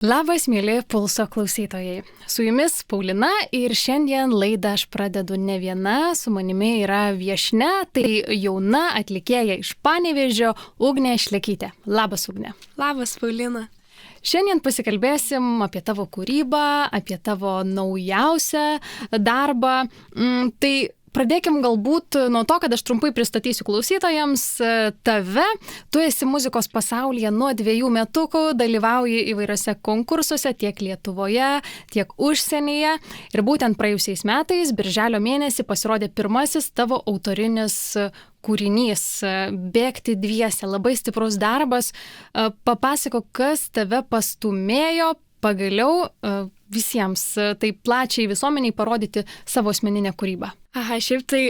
Labas, mėly Pulso klausytojai. Su jumis Paulina ir šiandien laidą aš pradedu ne viena, su manimi yra viešnia, tai jauna atlikėja iš Panevėžio Ugnė Šlekytė. Labas, Ugnė. Labas, Paulina. Šiandien pasikalbėsim apie tavo kūrybą, apie tavo naujausią darbą. Tai pradėkim galbūt nuo to, kad aš trumpai pristatysiu klausytojams tave. Tu esi muzikos pasaulyje nuo 2 metukų, dalyvauji įvairiose konkursuose tiek Lietuvoje, tiek užsienyje. Ir būtent praėjusiais metais, birželio mėnesį, pasirodė pirmasis tavo autorinis kūrinys Bėgti dviese. Labai stiprus darbas. Papasakok, kas tave pastūmėjo pagaliau visiems taip plačiai visuomeniai parodyti savo asmeninę kūrybą. Šiaip tai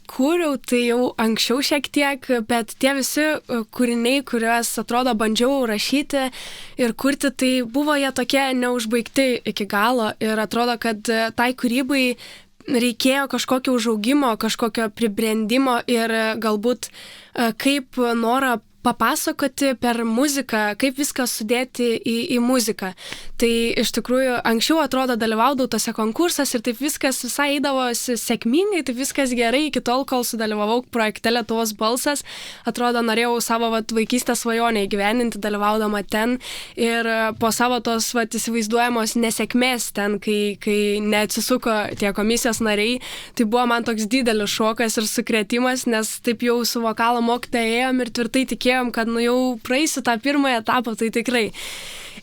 kūriau tai jau anksčiau šiek tiek, bet tie visi kūriniai, kuriuos atrodo bandžiau rašyti ir kurti, tai buvo jie tokie neužbaigti iki galo ir atrodo, kad tai kūrybai reikėjo kažkokio užaugimo, kažkokio pribrendimo ir galbūt kaip norą papasakoti per muziką, kaip viską sudėti į muziką. Tai iš tikrųjų anksčiau atrodo dalyvaudavau tose konkursuose ir taip viskas visai eidavosi sėkmingai, taip viskas gerai, iki tol, kol sudalyvavau projekte Lietuvos balsas. Atrodo, norėjau savo vaikystės svajonę įgyvendinti, dalyvaudama ten ir po savo tos įsivaizduojamos nesėkmės ten, kai neatsisuko tie komisijos nariai, tai buvo man toks didelis šokas ir sukrėtimas, nes taip jau su vokalo mokytoja ėjom ir tvirtai tikėjom, kad jau praeisiu tą pirmąją etapą, tai tikrai.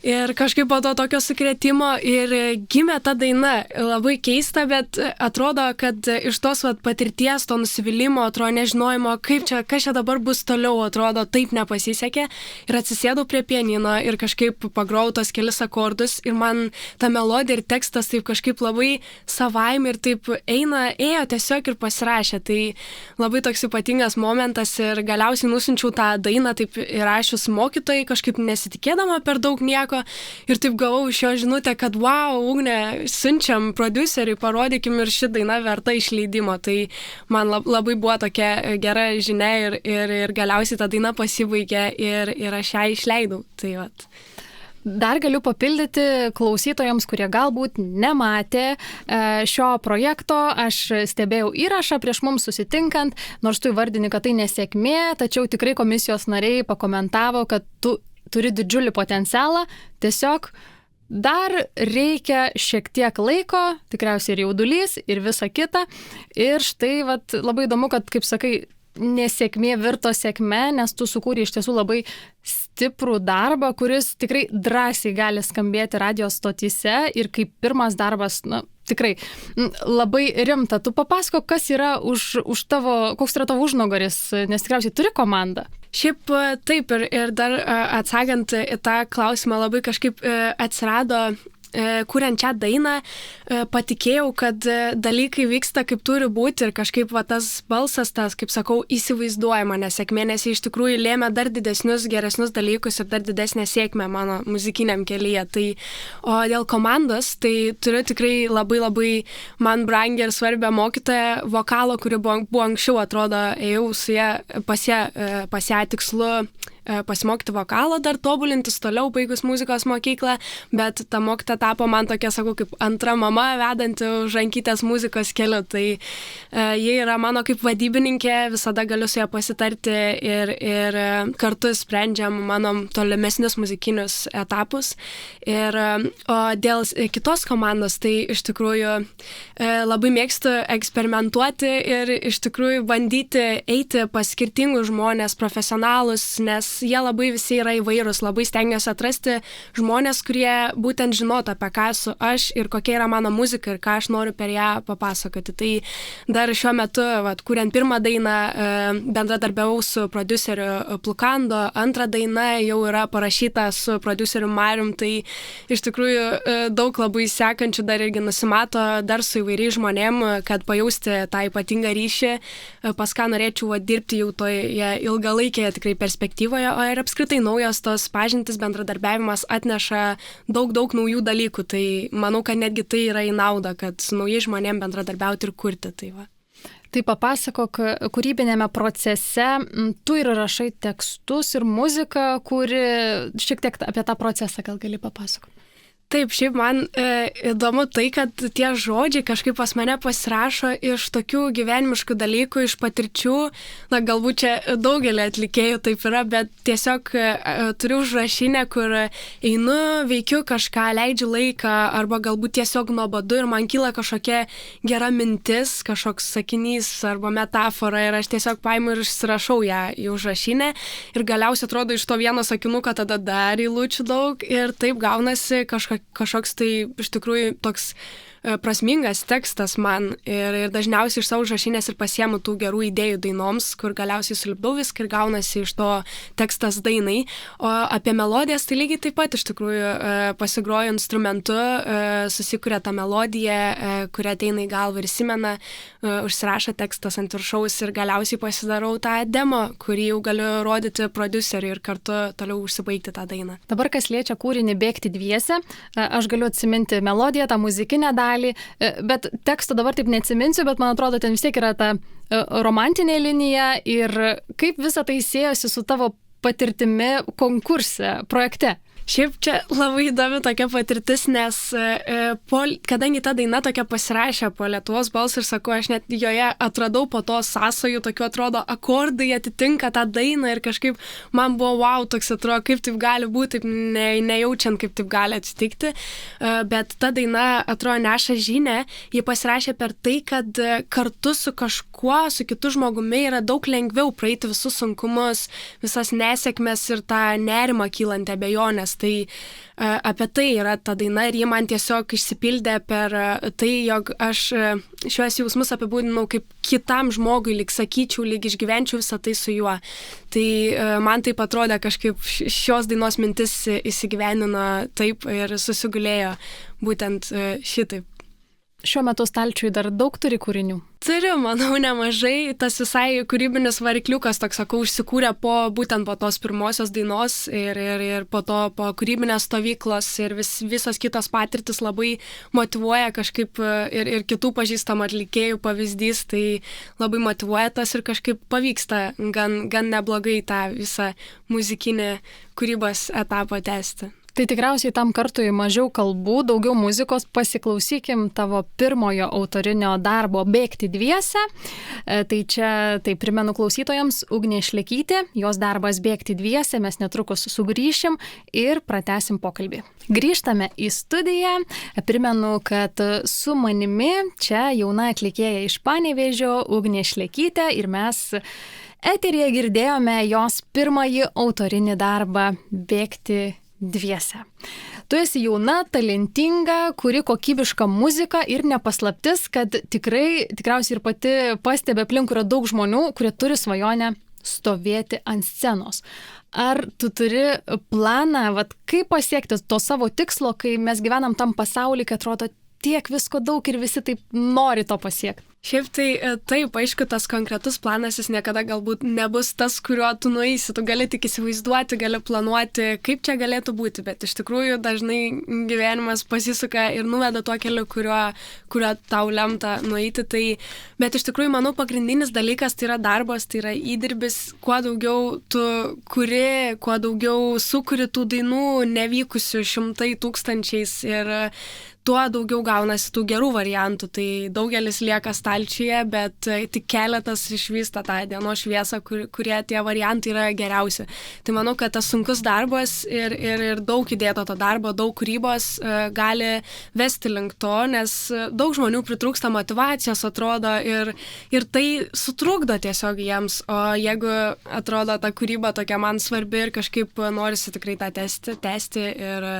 Ir kažkaip po to tokio sukrėtimo ir gimė ta daina. Labai keista, bet atrodo, kad iš tos patirties, to nusivylimo, atrodo nežinojimo, kas čia dabar bus toliau, atrodo taip nepasisekė. Ir atsisėdau prie pianino ir kažkaip pagrojau tos kelis akordus ir man ta melodija ir tekstas taip kažkaip labai savaime ir taip ėjo tiesiog ir pasirašė. Tai labai toks ypatingas momentas ir galiausiai nusinčiau tą dainą taip įrašius mokytojai, kažkaip nesitikėdama per daug nieko. Ir taip gavau iš jo žinutę, kad wow, Ugnė, siunčiam prodiuseriui, parodykim ir ši daina verta išleidimo. Tai man labai buvo tokia gera žinia ir galiausiai ta daina pasibaigė ir aš ją išleidau. Tai vat. Dar galiu papildyti klausytojams, kurie galbūt nematė šio projekto. Aš stebėjau įrašą prieš mums susitinkant, nors tu įvardini, kad tai nesėkmė, tačiau tikrai komisijos nariai pakomentavo, kad tu turi didžiulį potencialą, tiesiog dar reikia šiek tiek laiko, tikriausiai ir jaudulys, ir visa kita. Ir štai labai įdomu, kad, kaip sakai, nesėkmė virto sėkme, nes tu sukūrei iš tiesų labai stiprų darbą, kuris tikrai drąsiai gali skambėti radijo stotyse ir kaip pirmas darbas, tikrai labai rimta. Tu papasakok, kas yra koks yra tavo užnugaris, nes tikriausiai turi komandą. Šiaip taip ir dar atsakant į tą klausimą labai kažkaip atsirado kuriant šią dainą, patikėjau, kad dalykai vyksta kaip turi būti ir kažkaip tas balsas, tas, kaip sakau, įsivaizduojama nesėkmė, nes iš tikrųjų lėmė dar didesnius, geresnius dalykus ir dar didesnę sėkmę mano muzikiniam kelyje. Tai, o dėl komandos, tai turiu tikrai labai man brangią ir svarbią mokytoją vokalo, kuri buvo anksčiau, atrodo, ėjau su ją pas ją tikslu pasimokyti vokalą, dar tobulintis toliau baigus muzikos mokyklą, bet ta mokytoja tapo man tokia, sakau, kaip antra mama vedanti už rankytės muzikos keliu. Tai ji yra mano kaip vadybininkė, visada galiu su ją pasitarti ir kartu sprendžiam mano tolimesnius muzikinius etapus. O dėl kitos komandos, tai iš tikrųjų labai mėgstu eksperimentuoti ir iš tikrųjų bandyti eiti pas skirtingus žmonės, profesionalus, nes jie labai visi yra įvairūs, labai stengiuosi atrasti žmonės, kurie būtent žinotų, apie ką esu aš ir kokia yra mano muzika ir ką aš noriu per ją papasakoti. Tai dar šiuo metu, kuriant pirmą dainą, bendradarbiavau su prodiuseriu Plukando, antra daina jau yra parašyta su prodiuseriu Marium, tai iš tikrųjų daug labai sekančių dar irgi nusimato, dar su įvairiais žmonėm, kad pajausti tą ypatingą ryšį, pas ką norėčiau dirbti jau toje ilgalaikėje tikrai perspektyvoje, o ir apskritai naujos tos pažintis, bendradarbiavimas atneša daug naujų dalykų, tai manau, kad netgi tai yra į naudą, kad su naujais žmonėm bendradarbiauti ir kurti. Tai va. Tai papasakok, kūrybinėme procese tu ir rašai tekstus ir muziką, kuri šiek tiek apie tą procesą gal gali papasakoti. Taip, šiaip man įdomu tai, kad tie žodžiai kažkaip pas mane pasirašo iš tokių gyvenimiškų dalykų, iš patirčių. Na, galbūt čia daugelį atlikėjų taip yra, bet tiesiog turiu užrašinę, kur einu, veikiu kažką, leidžiu laiką, arba galbūt tiesiog nuobodu ir man kyla kažkokia gera mintis, kažkoks sakinys arba metafora ir aš tiesiog paimu ir išsirašau ją į užrašinę ir galiausiai atrodo iš to vieno sakinuko tada dar eilučių daug ir taip gaunasi kažkoks tai iš tikrųjų toks prasmingas tekstas man ir dažniausiai iš savo užrašinės ir pasiemu tų gerų idėjų dainoms, kur galiausiai sulipdau viską ir gaunasi iš to tekstas dainai. O apie melodijas tai lygiai taip pat iš tikrųjų pasigroju instrumentu, susikuria tą melodiją, kurią ateina į galvą ir įsimena, užsirašo tekstas ant viršaus ir galiausiai pasidarau tą demo, kurį jau galiu rodyti prodiuseriui ir kartu toliau užsibaigti tą dainą. Dabar kas liečia kūrinį Bėgti dviese, aš galiu atsiminti melodiją, tą muzikinę dalį, bet teksto dabar taip neatsiminsiu, bet man atrodo, ten vis tiek yra ta romantinė linija ir kaip visa tai siejosi su tavo patirtimi konkurse, projekte. Šiaip čia labai įdomi tokia patirtis, nes kadangi ta daina tokia pasirašė po Lietuvos balsą ir sakau, aš net joje atradau po to sąsajų, tokių atrodo akordai atitinka tą dainą ir kažkaip man buvo wow, toks atrodo, kaip taip gali būti, taip nejaučiant, kaip taip gali atsitikti, bet ta daina atrodo neša žinę, ji pasirašė per tai, kad kartu su kažkuo, su kitu žmogumi yra daug lengviau praeiti visus sunkumus, visas nesėkmes ir tą nerimą kylantį abejonės. Tai apie tai yra ta daina ir ji man tiesiog išsipildė per tai, jog aš šiuos jausmus apibūdinau kaip kitam žmogui, lyg sakyčiau, lyg išgyvenčiau visą tai su juo. Tai man taip atrodė kažkaip šios dainos mintis įsigyvenino taip ir susigulėjo būtent šitaip. Šiuo metu stalčiui dar daug turi kūrinių? Turiu, manau, nemažai. Tas visai kūrybinis varikliukas, toks sakau, užsikūrė būtent po tos pirmosios dainos ir po to po kūrybinės stovyklos ir visos kitos patirtis labai motyvuoja kažkaip ir kitų pažįstamų atlikėjų pavyzdys, tai labai motyvuoja tas ir kažkaip pavyksta gan neblogai tą visą muzikinį kūrybos etapą tęsti. Tai tikriausiai tam kartui mažiau kalbų, daugiau muzikos, pasiklausykim tavo pirmojo autorinio darbo Bėgti dviese. Tai primenu klausytojams Ugnė Šlekytė, jos darbas Bėgti dviese, mes netrukus sugrįšim ir pratęsim pokalbį. Grįžtame į studiją, primenu, kad su manimi čia jauna atlikėja iš Panevėžio Ugnė Šlekytė ir mes eteryje girdėjome jos pirmąjį autorinį darbą Bėgti dviese. Tu esi jauna, talentinga, kuri kokybiška muzika ir nepaslaptis, kad tikriausiai ir pati pastebi aplink yra daug žmonių, kurie turi svajonę stovėti ant scenos. Ar tu turi planą, kaip pasiekti to savo tikslo, kai mes gyvenam tam pasaulyje, kai atrodo tiek visko daug ir visi taip nori to pasiekti? Šiaip tai taip, aišku, tas konkretus planas jis niekada galbūt nebus tas, kuriuo tu nueisi, tu gali tik įsivaizduoti, gali planuoti, kaip čia galėtų būti, bet iš tikrųjų dažnai gyvenimas pasisuka ir nuveda tuo keliu, kuriuo tau lemta nueiti, bet iš tikrųjų, manau, pagrindinis dalykas tai yra darbas, tai yra įdirbis, kuo daugiau tu kuri, kuo daugiau sukuri tų dainų nevykusių šimtai tūkstančiais ir tuo daugiau gaunasi tų gerų variantų, tai daugelis lieka stalčiuje, bet tik keletas išvysta tą dienos šviesą, kurie tie variantai yra geriausi. Tai manau, kad tas sunkus darbas ir daug įdėto to darbo, daug kūrybos gali vesti link to, nes daug žmonių pritrūksta motyvacijos, atrodo, ir tai sutrukdo tiesiog jiems, o jeigu atrodo ta kūryba tokia man svarbi ir kažkaip norisi tikrai tą tęsti ir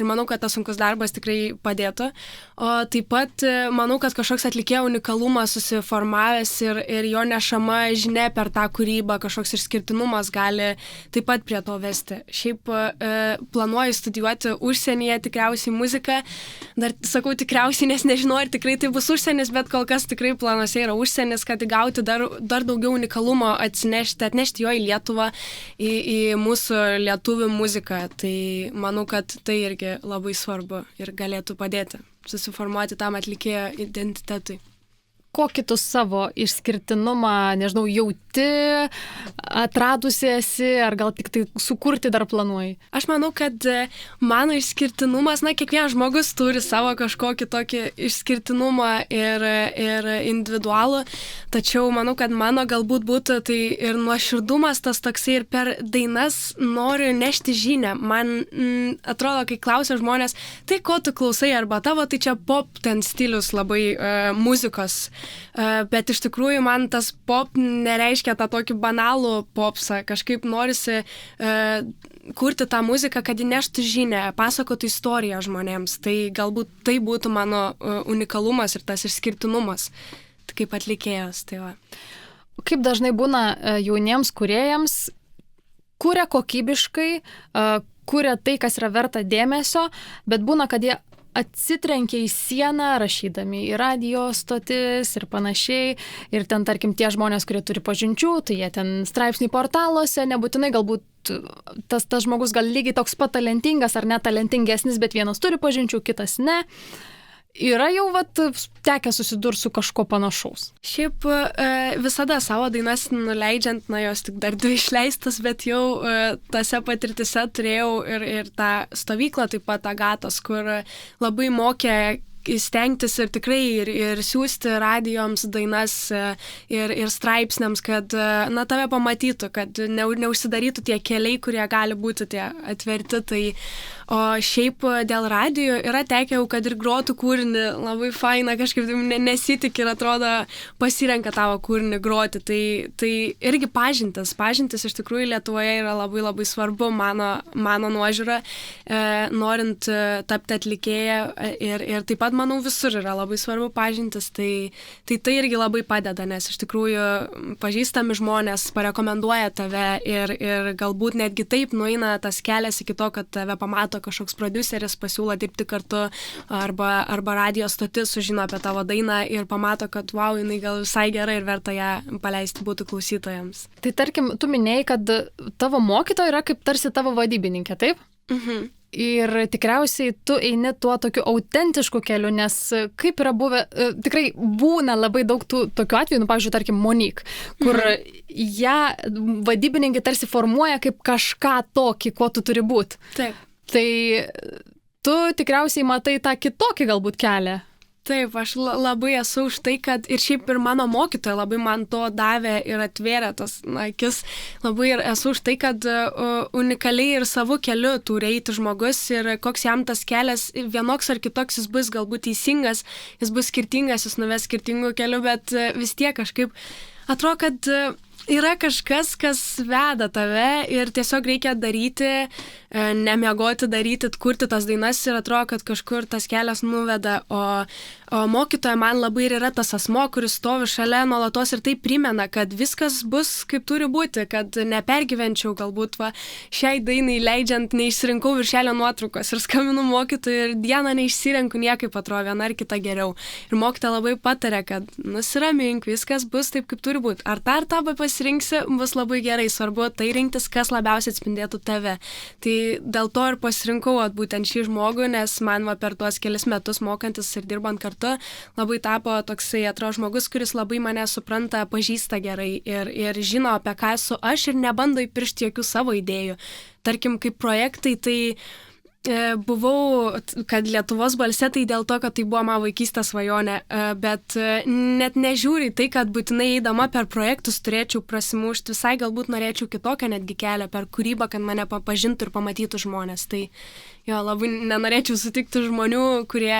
manau, kad tas sunkus darbas tikrai padėtų. O taip pat manau, kad kažkoks atlikėjo unikalumas susiformavęs ir jo nešama žinia per tą kūrybą, kažkoks išskirtinumas gali taip pat prie to vesti. Šiaip planuoju studijuoti užsienyje tikriausiai muziką. Dar sakau tikriausiai, nes nežinau, ar tikrai tai bus užsienis, bet kol kas tikrai planuose yra užsienis, kad įgauti dar daugiau unikalumo atnešti jo į Lietuvą, į mūsų lietuvių muziką. Tai manau, kad tai irgi labai svarbu ir galėtų padėti susiformuoti tam atlikėjo identitetui. kokį tu savo išskirtinumą, nežinau, jauti, atradusi esi, ar gal tik tai sukurti dar planuoji? Aš manau, kad mano išskirtinumas, kiekvienas žmogus turi savo kažkokį tokį išskirtinumą ir individualų, tačiau manau, kad mano galbūt būtų tai ir nuoširdumas tas toksai ir per dainas noriu nešti žinią. Man atrodo, kai klausia žmonės, tai ko tu klausai, arba tavo, tai čia pop ten stilius labai muzikos. Bet iš tikrųjų man tas pop nereiškia tą tokį banalų popsą. Kažkaip norisi kurti tą muziką, kad įneštų žinią, pasakotų istoriją žmonėms. Tai galbūt tai būtų mano unikalumas ir tas išskirtinumas kaip atlikėjos. Tai va. Kaip dažnai būna jauniems kūrėjams, kuria kokybiškai, kuria tai, kas yra verta dėmesio, bet būna, kad jie atsitrenkia į sieną, rašydami į radio stotis ir panašiai. Ir ten, tarkim, tie žmonės, kurie turi pažinčių, tai jie ten straipsniai portaluose, nebūtinai galbūt tas žmogus gal lygiai toks pat talentingas ar netalentingesnis, bet vienas turi pažinčių, kitas ne. Yra jau tekę susidurti su kažko panašaus. Šiaip visada savo dainas nuleidžiant, jos tik dar 2 išleistas, bet jau tose patirtise turėjau ir tą stovyklą taip pat Agatos, kur labai mokė stengtis ir tikrai ir siūsti radijoms dainas ir straipsniams, kad tave pamatytų, kad neužsidarytų tie keliai, kurie gali būti tie atverti. Tai, o šiaip dėl radijo yra tekę jau, kad ir grotų kūrinį, labai faina, kažkaip nesitik ir atrodo pasirenka tavo kūrinį groti. Tai irgi pažintis iš tikrųjų Lietuvoje yra labai labai svarbu mano nuožiūra, norint tapti atlikėją ir taip pat manau visur yra labai svarbu pažintis, tai irgi labai padeda, nes iš tikrųjų pažįstami žmonės parekomenduoja tave ir galbūt netgi taip nueina tas kelias iki to, kad tave pamato kažkoks prodiuseris, pasiūlo dirbti kartu arba radio stotis sužino apie tavo dainą ir pamato, kad wow, jinai gal visai gerai ir verta ją paleisti būtų klausytojams. Tai tarkim, tu minėjai, kad tavo mokytoja yra kaip tarsi tavo vadybininkė, taip? Mhm. Ir tikriausiai tu eini tuo tokiu autentišku keliu, nes kaip yra buvę, tikrai būna labai daug tų tokių atvejų, pavyzdžiui, tarkim, Monique, kur ją vadybininkai tarsi formuoja kaip kažką tokį, ko tu turi būti. Taip. Tai tu tikriausiai matai tą kitokį galbūt kelią. Taip, aš labai esu už tai, kad ir šiaip ir mano mokytoja labai man to davė ir atvėrė tas akis. Labai ir esu už tai, kad unikaliai ir savo keliu turi eiti žmogus ir koks jam tas kelias vienoks ar kitoks jis bus galbūt teisingas, jis bus skirtingas, jis nuves skirtingų kelių, bet vis tiek kažkaip atrodo, kad yra kažkas, kas veda tave ir tiesiog reikia daryti, nemiegoti, daryti, kurti tas dainas ir atrodo, kad kažkur tas kelias nuveda, o mokytoja man labai ir yra tas asmo, kuris stovi šalia nuolatos ir tai primena, kad viskas bus kaip turi būti, kad nepergyvenčiau galbūt šiai dainai leidžiant, neišsirinkau viršelio nuotraukos ir skambinu mokytojui ir dieną neišsirenku niekaip, atrodo viena ar kita geriau. Ir mokytoja labai patarė, kad nusiramink, viskas bus taip kaip turi būti. Ar tą pasirinksi, bus labai gerai, svarbu tai rinktis, kas labiausiai atspindėtų tave. Tai dėl to ir pasirinkau būtent šį žmogų, nes man per tuos kelis metus mokantis ir dirbant kartu labai tapo toksai, atrodo, žmogus, kuris labai mane supranta, pažįsta gerai ir žino, apie ką esu aš ir nebando įpiršti jokių savo idėjų. Tarkim, kaip projektai, tai buvau, kad Lietuvos balse, tai dėl to, kad tai buvo mano vaikystės svajonė, bet net nežiūri tai, kad būtinai eidama per projektus turėčiau prasimušti, visai galbūt norėčiau kitokią netgi kelią per kūrybą, kad mane pažintų ir pamatytų žmonės. Tai jo, labai nenorėčiau sutikti žmonių, kurie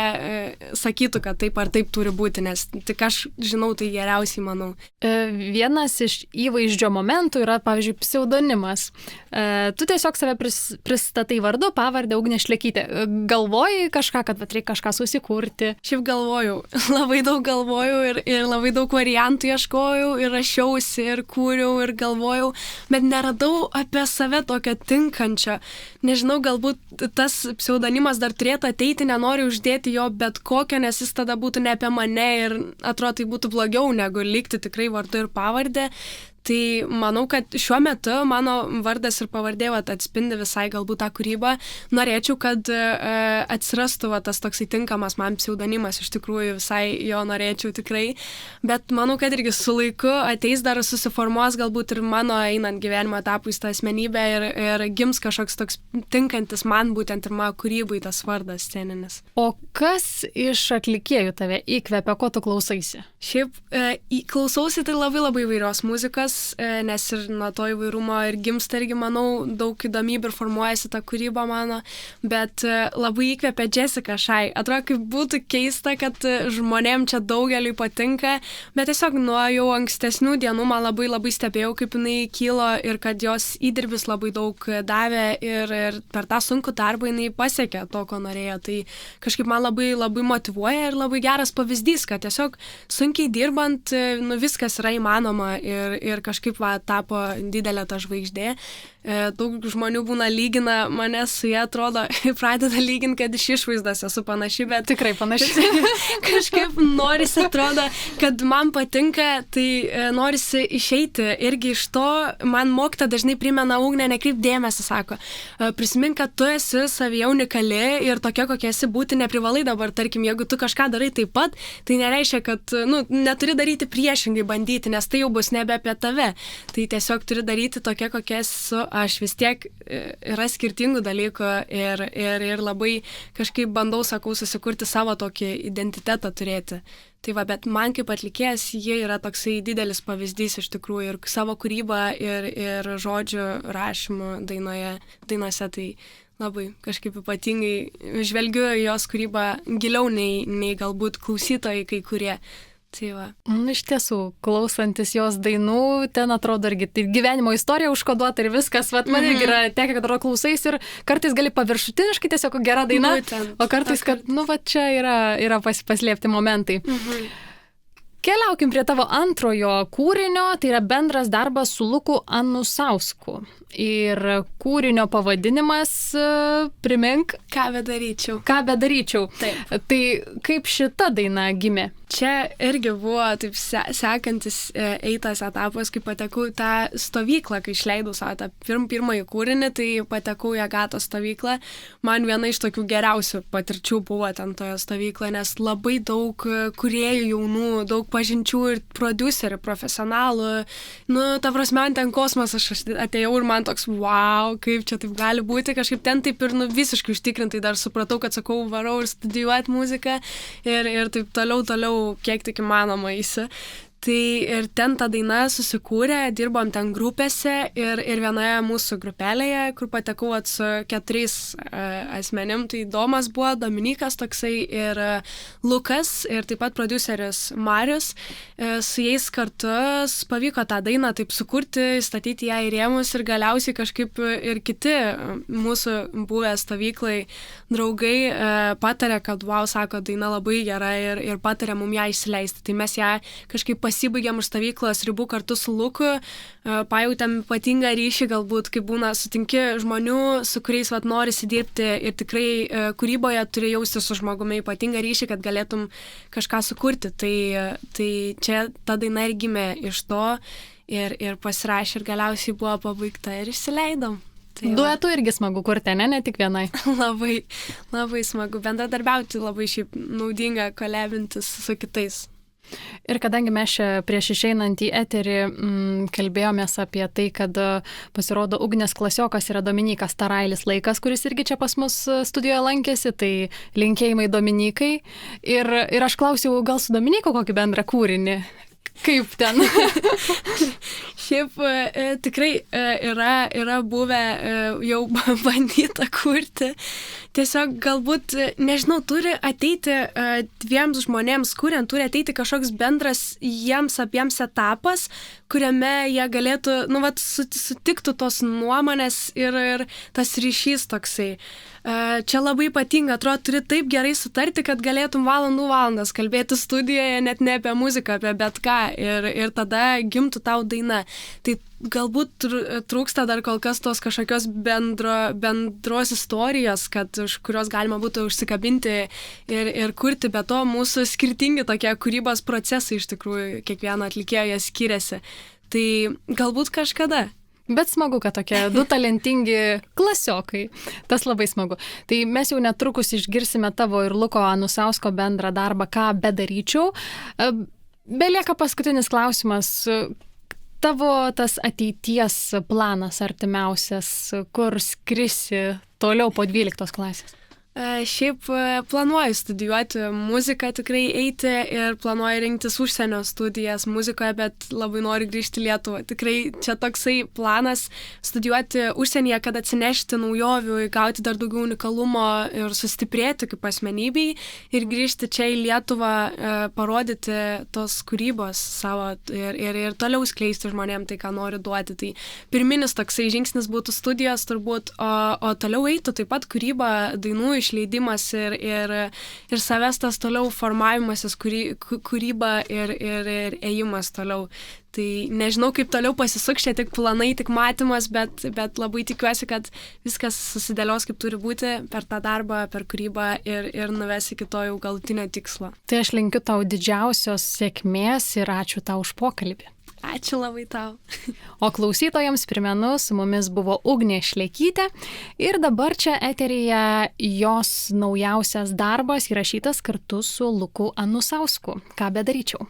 sakytų, kad taip ar taip turi būti, nes tik aš žinau tai geriausiai, manau. Vienas iš įvaizdžio momentų yra, pavyzdžiui, pseudonimas. Tu tiesiog save pristatai vardu, pavardę Ugnė Šlekytė. Galvojai kažką, kad reikia kažką susikurti? Šiaip galvojau, labai daug galvojau ir labai daug variantų ieškojau ir rašiausi ir kūriau ir galvojau, bet neradau apie save tokio tinkančio. Nežinau, galbūt tas pseudonimas dar turėtų ateiti, nenoriu uždėti jo bet kokio, nes jis tada būtų ne apie mane ir atrodo tai būtų blogiau negu likti tikrai vardu ir pavardę. Tai manau, kad šiuo metu mano vardas ir pavardė atspindi visai galbūt tą kūrybą. Norėčiau, kad atsirastų tas toksai tinkamas man pseudonimas, iš tikrųjų visai jo norėčiau tikrai, bet manau, kad irgi su laiku ateis dar susiformuos galbūt ir mano einant gyvenimo etapui tą asmenybę ir gims kažkoks toks tinkantis man būtent ir mano kūrybai tas vardas sceninis. O kas iš atlikėjų tave įkvepia, ko tu klausaisi? Šiaip klausausi tai labai įvairios muzikos, nes ir nuo to įvairumo ir gimsta irgi, manau, daug įdomybių ir formuojasi ta kūryba mano, bet labai įkvepia Jessica Shy. Atrodo, kaip būtų keista, kad žmonėm čia daugeliui patinka, bet tiesiog nuo jau ankstesnių dienų man labai stebėjau, kaip jinai kilo ir kad jos įdirbis labai daug davė ir per tą sunkų darbą jinai pasiekė to, ko norėjo. Tai kažkaip man labai motyvuoja ir labai geras pavyzdys, kad tiesiog sunkiai dirbant, viskas yra įmanoma ir kažkaip tapo didelė ta žvaigždė. Daug žmonių būna lygina mane su jie, atrodo, pradeda lyginti, kad iš išvaizdos esu panaši, bet tikrai panaši. Kažkaip norisi, atrodo, kad man patinka, tai norisi išeiti irgi iš to. Man mokyta dažnai primena Ugnė, nekreip dėmesį, sako, prisimink, kad tu esi savyje unikali ir tokia, kokia esi, būti neprivalai dabar, tarkim, jeigu tu kažką darai taip pat, tai nereiškia, kad neturi daryti priešingai bandyti, nes tai jau bus nebe apie tave. Tai tiesiog turi daryti tokia, kokia esu. Aš vis tiek yra skirtingų dalykų ir labai kažkaip bandau, sakau, susikurti savo tokį identitetą turėti. Tai va, bet man kaip atlikėjas jie yra toksai didelis pavyzdys iš tikrųjų ir savo kūrybą ir žodžių rašymų dainose, tai labai kažkaip ypatingai žvelgiu jos kūrybą giliau nei galbūt klausytojai kai kurie. Tai va. Iš tiesų, klausantis jos dainų, ten atrodo irgi tai gyvenimo istorija užkoduota ir viskas. Vat man irgi yra tekę, kad klausais ir kartais gali paviršutiniškai tiesiog gera daina, būtent, o kartais, kad, čia yra paslėpti momentai. Keliaukim prie tavo antrojo kūrinio, tai yra bendras darbas su Luku Anusausku. Ir kūrinio pavadinimas, primink. Ką bedaryčiau. Taip. Tai kaip šita daina gimė? Čia irgi buvo taip sekantis eitas etapas, kai patekau į tą stovyklą, kai išleidau savo tą pirmąjį kūrinį, tai patekau į Agatos stovyklą. Man viena iš tokių geriausių patirčių buvo ten toje stovykloje, nes labai daug kūrėjų jaunų, daug pažinčių ir prodiuserių, profesionalų. Ta prasme, ten kosmosas, aš atėjau ir man toks, wow, kaip čia taip gali būti, kažkaip ten taip ir visiškai užtikrintai dar supratau, kad sakau, varau ir studijuoti muziką ir taip toliau, kiek tik įmanoma eisiu. Tai ir ten ta daina susikūrė, dirbom ten grupėse ir vienoje mūsų grupelėje, kur patekau su 4 asmenim, tai Domas buvo, Dominikas toksai ir Lukas ir taip pat prodiuseris Marius. Su jais kartu pavyko tą dainą taip sukurti, statyti ją į rėmus ir galiausiai kažkaip ir kiti mūsų buvę stovyklai draugai patarė, kad wow, sako, daina labai gera ir patarė mum ją išsileisti. Tai mes ją kažkaip pasibaigėm už stovyklos ribų kartu su Luku, pajautėm ypatingą ryšį, galbūt, kai būna sutinki žmonių, su kuriais norisi dirbti ir tikrai kūryboje turi jausti su žmogumi ypatingą ryšį, kad galėtum kažką sukurti. Tai čia ta daina ir gimė iš to ir pasirašė ir galiausiai buvo pabaigta ir išsileidom. Duetu irgi smagu kurti, ne tik vienai. Labai smagu bendradarbiauti, labai šiaip naudinga kolebintis su kitais. Ir kadangi mes čia prieš išeinant į eterį kalbėjomės apie tai, kad pasirodo Ugnės klasiokas yra Dominikas Tarailis Laikas, kuris irgi čia pas mus studijoje lankėsi, tai linkėjimai Dominikai. Ir aš klausiau, gal su Dominiku kokį bendrą kūrinį? Kaip ten? Šiaip tikrai yra buvę jau bandyta kurti. Tiesiog galbūt, nežinau, turi ateiti dviems žmonėms, kuriant, turi ateiti kažkoks bendras jiems abiems etapas, kuriame jie galėtų, sutiktų tos nuomonės ir tas ryšys toksai. Čia labai ypatinga, atrodo, turi taip gerai sutarti, kad galėtum valandas kalbėti studijoje, net ne apie muziką, apie bet ką, ir tada gimtų tau daina. Tai galbūt trūksta dar kol kas tos kažkokios bendros istorijos, už kurios galima būtų užsikabinti ir kurti, bet to mūsų skirtingi tokie kūrybos procesai iš tikrųjų, kiekvieno atlikėjo jie skiriasi. Tai galbūt kažkada. Bet smagu, kad tokie du talentingi klasiokai. Tas labai smagu. Tai mes jau netrukus išgirsime tavo ir Luko Anusausko bendrą darbą, ką bedaryčiau. Belieka paskutinis klausimas. Tavo tas ateities planas artimiausias, kur skrisi toliau po 12 klasės? Šiaip planuoju studijuoti muziką, tikrai eiti ir planuoju rinktis užsienio studijas muzikoje, bet labai noriu grįžti į Lietuvą. Tikrai čia toksai planas studijuoti užsienyje, kad atsinešti naujovių, gauti dar daugiau unikalumo ir sustiprėti kaip asmenybei ir grįžti čia į Lietuvą, parodyti tos kūrybos savo ir toliau skleisti žmonėm tai, ką noriu duoti. Tai pirminis toksai žingsnis būtų studijos turbūt, o toliau eitų taip pat kūryba, dainų išleidimas ir savęs tas toliau formavimasis, kūryba ir ėjimas toliau. Tai nežinau, kaip toliau pasisuks, čia tik planai, tik matymas, bet labai tikiuosi, kad viskas susidėlios kaip turi būti per tą darbą, per kūrybą ir nuves iki to jau galutinio tikslo. Tai aš linkiu tau didžiausios sėkmės ir ačiū tau už pokalbį. Ačiū labai tau. O klausytojams primenu, su mumis buvo Ugnė Šlekytė ir dabar čia eteryje jos naujausias darbas įrašytas kartu su Luku Anusausku. Ką bedaryčiau.